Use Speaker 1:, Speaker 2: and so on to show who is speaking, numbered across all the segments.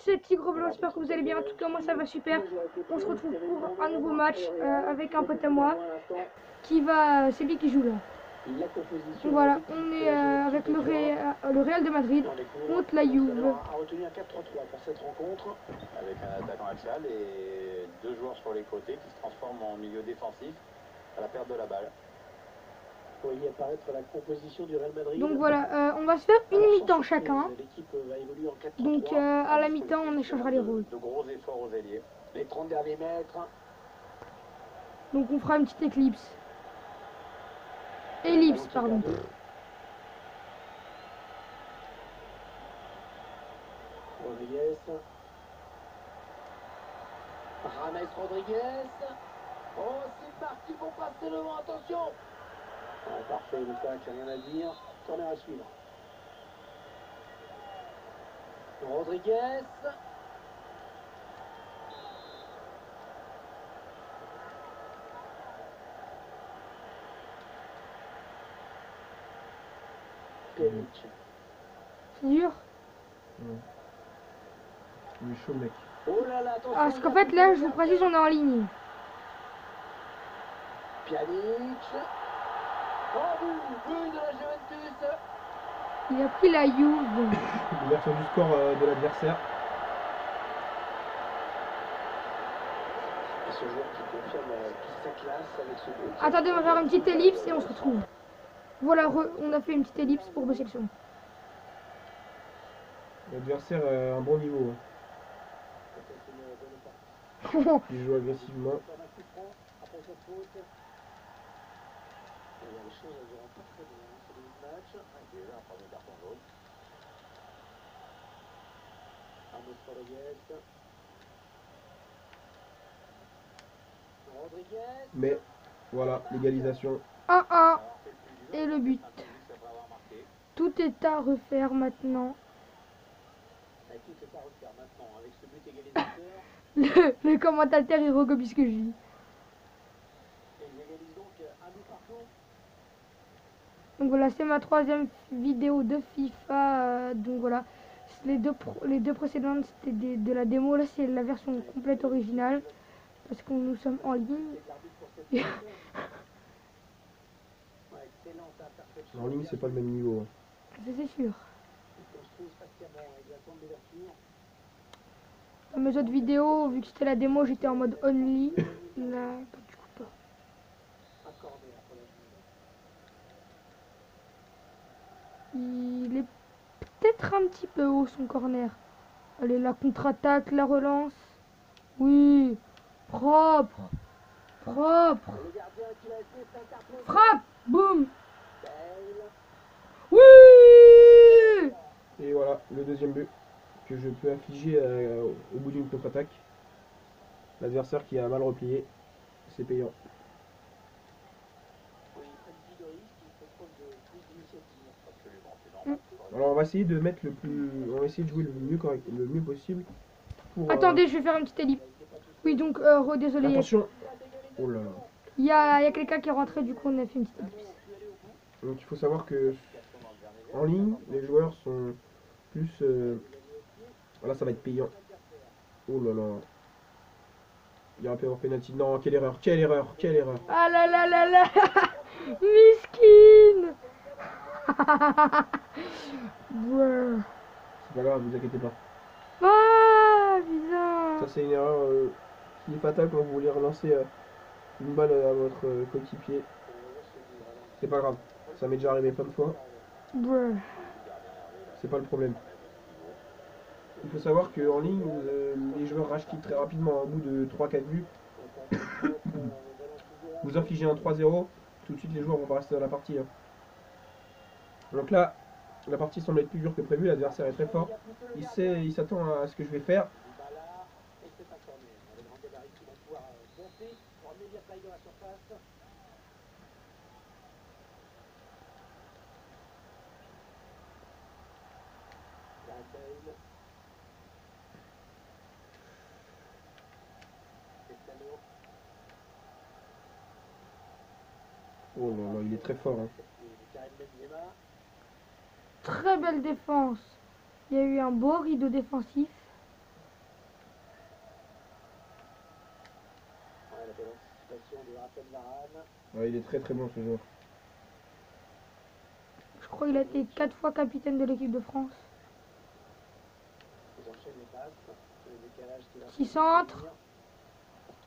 Speaker 1: c'est Tigre Blanc, j'espère que vous allez bien. En tout cas, moi ça va super. On se retrouve pour un nouveau match avec un pote à moi c'est lui qui joue là. Donc voilà, on est avec le Real de Madrid contre la Juve.
Speaker 2: A retenu un 4-3-3 pour cette rencontre, avec un attaquant axial et deux joueurs sur les côtés qui se transforment en milieu défensif à la perte de la balle. Vous voyez apparaître la composition du Real Madrid.
Speaker 1: Donc voilà, on va se faire une mi-temps chacun. Donc à la mi-temps, on échangera les rôles.
Speaker 2: De gros efforts aux ailiers. Les 30 derniers mètres.
Speaker 1: Donc on fera une petite éclipse. Ellipse, pardon.
Speaker 2: Rodriguez. James Rodriguez. Oh, c'est parti pour passer devant, attention. Parfait, Lucas, qui n'a rien à dire. Corner à suivre. Rodriguez. Pjanic.
Speaker 1: C'est dur.
Speaker 3: Il est chaud, mec.
Speaker 2: Oh là là, attention.
Speaker 1: Parce qu'en fait, là, je vous précise, on est en ligne.
Speaker 2: Pjanic. Oh, but de la Juventus.
Speaker 1: Il a pris la Juve.
Speaker 3: L'ouverture du score de l'adversaire.
Speaker 2: Et ce joueur qui confirme toute sa classe avec ce but.
Speaker 1: Attendez, on va faire une petite ellipse et on se retrouve. Voilà, on a fait une petite ellipse pour deux sections.
Speaker 3: L'adversaire a un bon niveau. Il joue agressivement.
Speaker 2: Les choses elles auront pas très bien ce début de match. Déjà un premier carton jaune. James Rodriguez. Rodriguez.
Speaker 3: Mais voilà, l'égalisation.
Speaker 1: 1-1 et le but. Tout est à refaire maintenant.
Speaker 2: Tout est à refaire maintenant avec ce but égalisateur.
Speaker 1: Le commentateur il recopie ce que je dis.
Speaker 2: Et ils égalisent donc un but partout.
Speaker 1: Donc voilà, c'est ma troisième vidéo de FIFA. Donc voilà, les deux précédentes c'était de la démo. Là c'est la version complète originale parce que nous sommes en ligne.
Speaker 3: En ligne, c'est pas le même niveau.
Speaker 1: Ça c'est sûr. Dans mes autres vidéos, vu que c'était la démo, j'étais en mode only. Là, du coup pas. Il est peut-être un petit peu haut son corner. Allez, la contre-attaque, la relance. Oui, propre. Propre. Frappe. Boum. Oui.
Speaker 3: Et voilà, le deuxième but que je peux affliger au bout d'une contre-attaque. L'adversaire qui a mal replié, c'est payant. Alors on va essayer de mettre on va essayer de jouer le mieux possible. Pour,
Speaker 1: Attendez, je vais faire une petite ellipse. Oui, donc, désolé.
Speaker 3: Attention. Oh là là.
Speaker 1: Il y a quelqu'un qui est rentré, du coup on a fait une petite ellipse.
Speaker 3: Donc il faut savoir que en ligne, les joueurs sont plus... Voilà, ça va être payant. Oh là là. Il aurait pu avoir penalty. Non, quelle erreur, quelle erreur, quelle erreur.
Speaker 1: Ah là là là là. Miskin. Ouais.
Speaker 3: C'est pas grave, vous inquiétez pas.
Speaker 1: Ah, bizarre.
Speaker 3: Ça c'est une erreur qui est fatale quand vous voulez relancer une balle à votre coéquipier. C'est pas grave, ça m'est déjà arrivé plein de fois.
Speaker 1: Ouais.
Speaker 3: C'est pas le problème. Il faut savoir qu'en ligne, les joueurs rage quittent très rapidement au bout de 3-4 buts. Vous infligez un 3-0, tout de suite les joueurs vont pas rester dans la partie. Hein. Donc là, la partie semble être plus dure que prévu, l'adversaire est très fort. Il s'attend à ce que je vais faire. Oh là là, il est très fort. Hein.
Speaker 1: Très belle défense. Il y a eu un beau rideau défensif.
Speaker 2: Raphaël Varane.
Speaker 3: Ouais, il est très très bon ce joueur.
Speaker 1: Je crois qu'il a été 4 fois capitaine de l'équipe de France.
Speaker 2: Ils enchaînent les passes. Le décalage qui va
Speaker 1: Petit centre.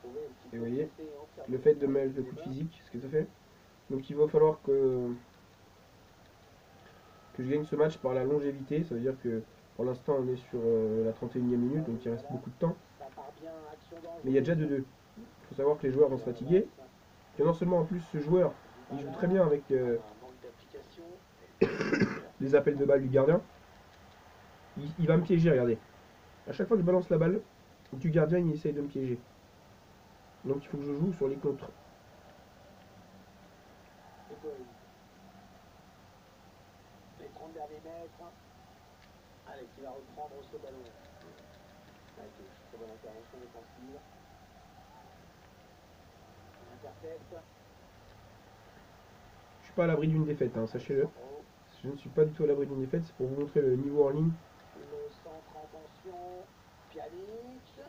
Speaker 2: trouver un petit
Speaker 3: Et
Speaker 2: peu
Speaker 3: vous voyez,
Speaker 2: blessé en faire
Speaker 3: le fait de mettre le coup de physique, ce que ça fait. Donc il va falloir que je gagne ce match par la longévité. Ça veut dire que pour l'instant on est sur la 31e minute, donc il reste beaucoup de temps.
Speaker 2: Ça part bien, action dangereuse.
Speaker 3: Mais il y a déjà 2-2. Il faut savoir que les joueurs vont se fatiguer. Que non seulement en plus ce joueur, il joue très bien avec
Speaker 2: Un manque d'application.
Speaker 3: les appels de balle du gardien. Il va me piéger, regardez. À chaque fois que je balance la balle, du gardien il essaye de me piéger. Donc il faut que je joue sur les contres.
Speaker 2: Les 30 derniers mètres. Allez, qui va reprendre ce ballon. Allez, très bonne intervention défensive. On intercepte.
Speaker 3: Je suis pas à l'abri d'une défaite, hein, sachez-le. Je ne suis pas du tout à l'abri d'une défaite, c'est pour vous montrer le niveau en ligne.
Speaker 2: Le centre en tension. Pjanic.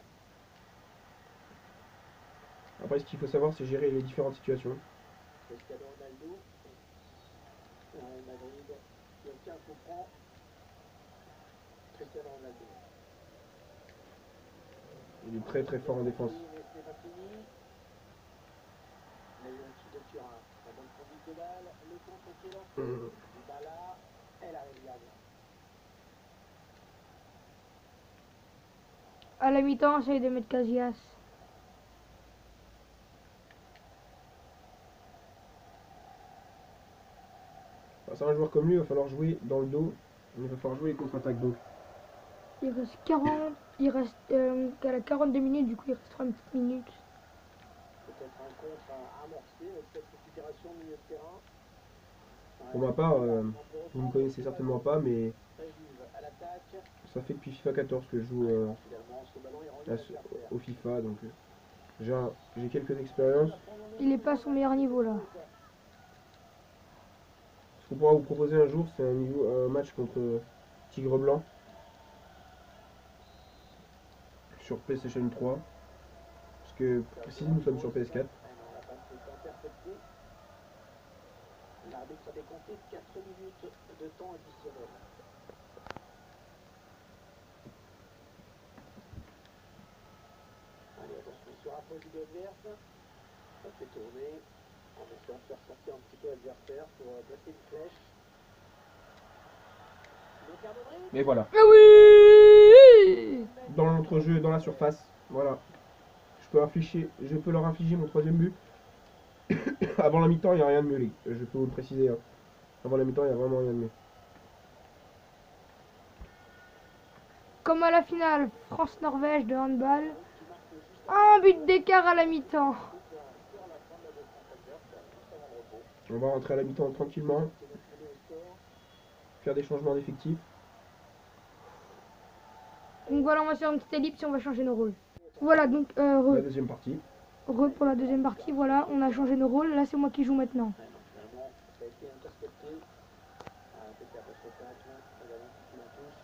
Speaker 3: Après, ce qu'il faut savoir, c'est gérer les différentes situations.
Speaker 2: Cristiano Ronaldo. Madrid qui obtient un coup franc. Cristiano Ronaldo.
Speaker 3: Il est très très fort en défense.
Speaker 2: Mais ce n'est pas fini. Il a eu un petit de Turin. La bonne conduite de balle. Le contre qui est lancé. Dybala. Elle arrive gardien.
Speaker 1: À la mi-temps, j'essaye de mettre Casillas.
Speaker 3: Face à un joueur comme lui, il va falloir jouer dans le dos. Il va falloir jouer les contre-attaques. Donc,
Speaker 1: Il reste 40. Il reste qu'à la 42 minutes, du coup il restera une petite minute.
Speaker 2: Peut-être un contre à amorcer avec cette récupération au milieu de terrain.
Speaker 3: pour ma part, vous ne me connaissez certainement pas, mais
Speaker 2: Très vive à l'attaque.
Speaker 3: ça fait depuis FIFA 14 que je joue
Speaker 2: Finalement, ce ballon est rendu à
Speaker 3: au FIFA. Donc, j'ai quelques expériences.
Speaker 1: Il est pas à son meilleur niveau là.
Speaker 3: Ce qu'on pourra vous proposer un jour, c'est un match contre Tigre Blanc sur PlayStation 3. Parce que si nous sommes sur PS4.
Speaker 2: La passe est interceptée. L'arbitre a décompté 4 minutes de temps additionnel. Allez, attention, il se rapproche du but adverse. Ça fait tourner. On essaie de faire sortir un petit peu l'adversaire pour placer une flèche. Le quart de brise.
Speaker 3: Mais voilà,
Speaker 1: Ah oui!
Speaker 3: dans l'entrejeu, dans la surface, voilà. Je peux leur infliger mon troisième but. Avant la mi-temps, il n'y a rien de mieux, les gars. Je peux vous le préciser. Hein. Avant la mi-temps, il n'y a vraiment rien de mieux.
Speaker 1: Comme à la finale, France-Norvège de handball. Un but d'écart à la mi-temps.
Speaker 3: On va rentrer à la mi-temps tranquillement. Faire des changements d'effectifs.
Speaker 1: Donc voilà, on va faire une petite ellipse et on va changer nos rôles. Voilà, donc
Speaker 3: La deuxième partie.
Speaker 1: pour la deuxième partie, voilà, on a changé nos rôles. Là, c'est moi qui joue maintenant.
Speaker 2: Finalement, ça a été intercepté. Peut-être après ce tacle, le ballon qui la touche.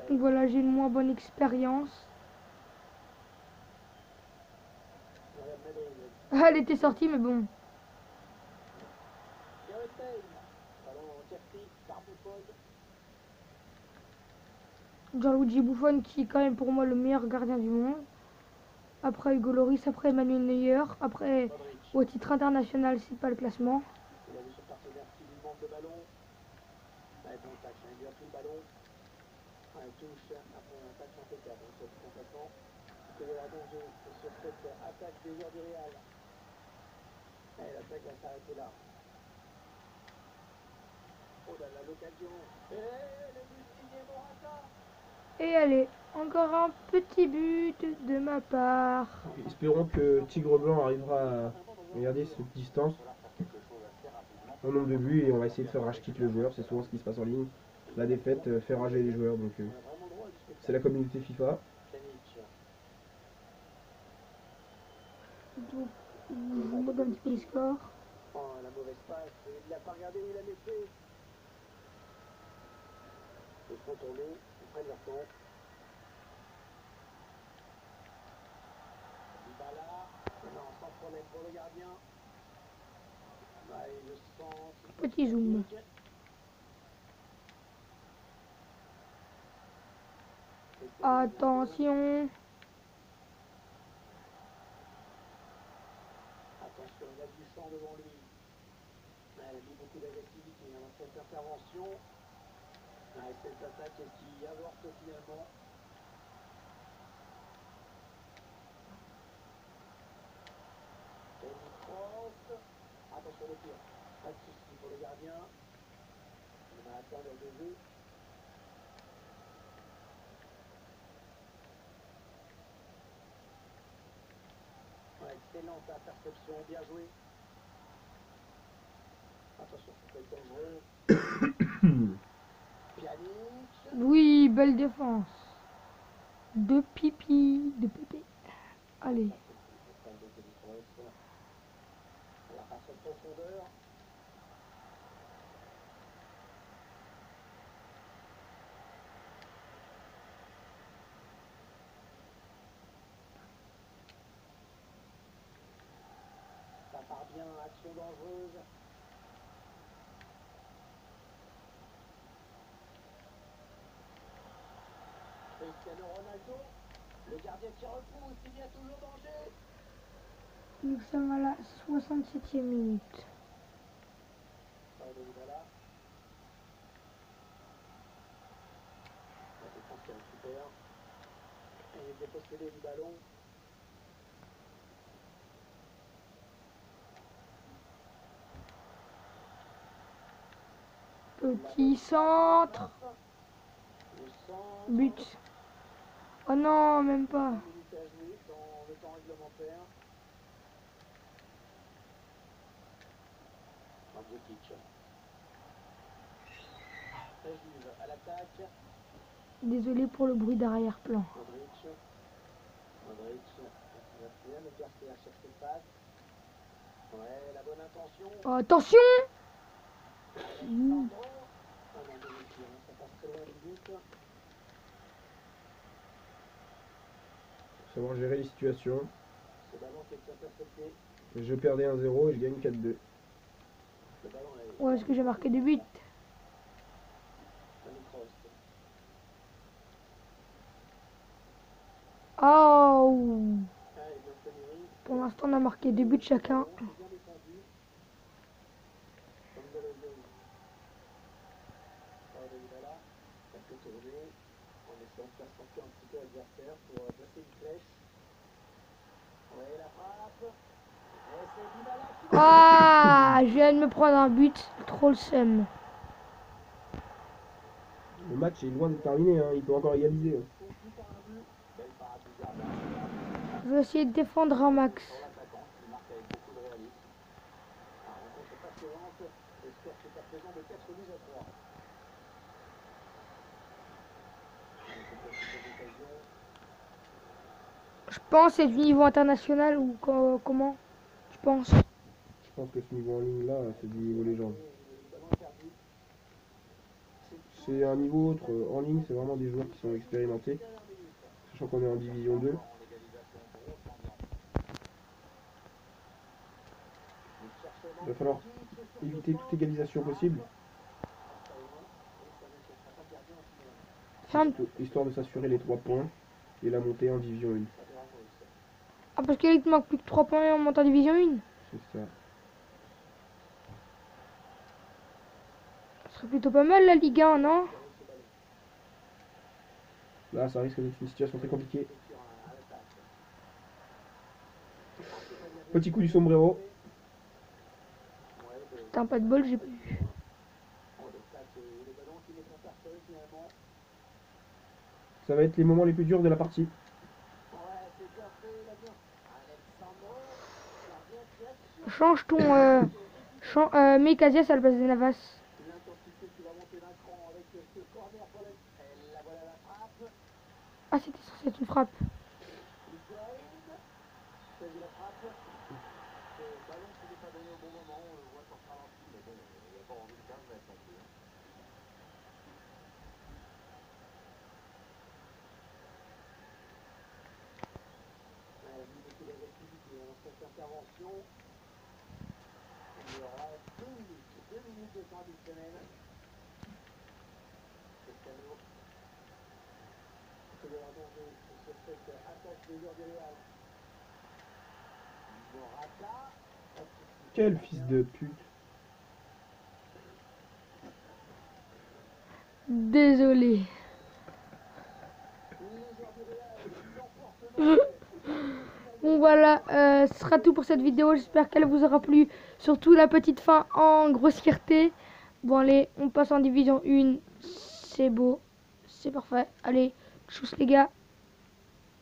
Speaker 1: Donc voilà, j'ai une moins bonne expérience. Elle était sortie, mais bon. Gianluigi Buffon qui est quand même pour moi le meilleur gardien du monde. Après Hugo Lloris, après Emmanuel Neuer, après au titre international, c'est pas le classement.
Speaker 2: Il a vu son partenaire qui lui manque de ballon. Bon tacle, il lui a pris le ballon. Il touche après un tacle impeccable. Complètement. Il y aura danger sur cette attaque des joueurs du Real. L'attaque va s'arrêter là. Oh là là, l'occasion. Et le but signé Morata.
Speaker 1: Et allez, encore un petit but de ma part.
Speaker 3: Espérons que Tigre Blanc arrivera à regarder cette distance en nombre de buts et on va essayer de faire rage quitte le joueur. C'est souvent ce qui se passe en ligne. La défaite fait rager les joueurs. Donc c'est la communauté FIFA.
Speaker 1: Donc, je vous montre un petit peu les scores.
Speaker 2: Oh, la mauvaise passe. Il n'a pas regardé où il a laissé. Ils font tourner. Ils prennent leur temps. Dybala. mètres pour le gardien. Ouais, le sens.
Speaker 1: Petit zoom. Attention.
Speaker 2: Attention, il a du champ devant lui. Il a mis beaucoup d'agressivité dans cette intervention. Cette attaque qui avorte finalement. Tony Cross. Attention le tir. Pas de souci pour le gardien. On a atteint l'heure de jeu. Excellente interception, bien joué. Attention, ça peut être dangereux. Pjanic.
Speaker 1: Oui, belle défense. De pipi, de pépé. Allez.
Speaker 2: La passe en profondeur. Ça part bien, action dangereuse. Cristiano Ronaldo, le gardien qui repousse, il y a toujours danger.
Speaker 1: Nous sommes à la 67e minute.
Speaker 2: Voilà. La défense qui récupère. Et il est dépossédé du ballon.
Speaker 1: Petit centre.
Speaker 2: Le centre.
Speaker 1: But. Oh non, même pas.
Speaker 2: 10 minutes à jouer dans le temps réglementaire. Mandzukic. Regive à l'attaque.
Speaker 1: Désolé pour le bruit d'arrière-plan.
Speaker 2: Modric. Modric. Il va bien le Garcia sur ses passes. Ouais, la bonne intention.
Speaker 1: Oh, attention.
Speaker 2: Alexandro. Ah non, ça passe très loin du but.
Speaker 3: Savoir gérer les situations.
Speaker 2: Ce ballon qui est intercepté.
Speaker 3: Je perdais 1-0 et je gagne 4-2.
Speaker 2: Le ballon est...
Speaker 1: Où est-ce que j'ai marqué des buts?
Speaker 2: Tony Kroos.
Speaker 1: Oh.
Speaker 2: Ah, et bien Tony.
Speaker 1: Pour l'instant, on a marqué 2 buts chacun.
Speaker 2: Bien défendu. Comme de le jeu. Voilà. Ça peut tourner. En essayant de faire sortir un petit peu l'adversaire pour placer une flèche. Ouais, la frappe. Et c'est Dybala qui...
Speaker 1: Ah, je viens de me prendre un but. Trop le seum.
Speaker 3: Le match est loin de terminer, hein. Il peut encore égaliser.
Speaker 2: Conclu par un but. Belle parade du gardien.
Speaker 1: Je vais essayer de défendre un max.
Speaker 2: Sur l'attaquant qui marque avec beaucoup de réalisme. La rencontre passionnante. Le score est à présent de 4 buts à 3.
Speaker 1: Je pense c'est du niveau international ou comment? Je pense.
Speaker 3: Je pense que ce niveau en ligne là, c'est du niveau légende. C'est un niveau autre. En ligne, c'est vraiment des joueurs qui sont expérimentés. Sachant qu'on est en division 2. Il va falloir éviter toute égalisation possible. Histoire de s'assurer les 3 points et la montée en division 1.
Speaker 1: Ah, parce qu'il te manque plus que 3 points et on monte en division 1.
Speaker 3: C'est ça.
Speaker 1: Ce serait plutôt pas mal la Ligue 1, non?
Speaker 3: Là, ça risque d'être une situation très compliquée. Petit coup du sombrero.
Speaker 1: Putain, pas de bol, j'ai pas eu.
Speaker 3: Ça va être les moments les plus durs de la partie.
Speaker 1: Change ton... mets Casillas à la place de Navas. Ah, c'était censé être une frappe.
Speaker 2: Il y aura 2 minutes de temps additionnel. Cristiano. C'est le danger sur cette attaque des joueurs du Real. Morata.
Speaker 3: Quel fils de pute.
Speaker 1: Désolé. Bon voilà, ce sera tout pour cette vidéo. J'espère qu'elle vous aura plu. Surtout la petite fin en grossièreté. Bon allez, on passe en division 1. C'est beau. C'est parfait. Allez, tchuss les gars.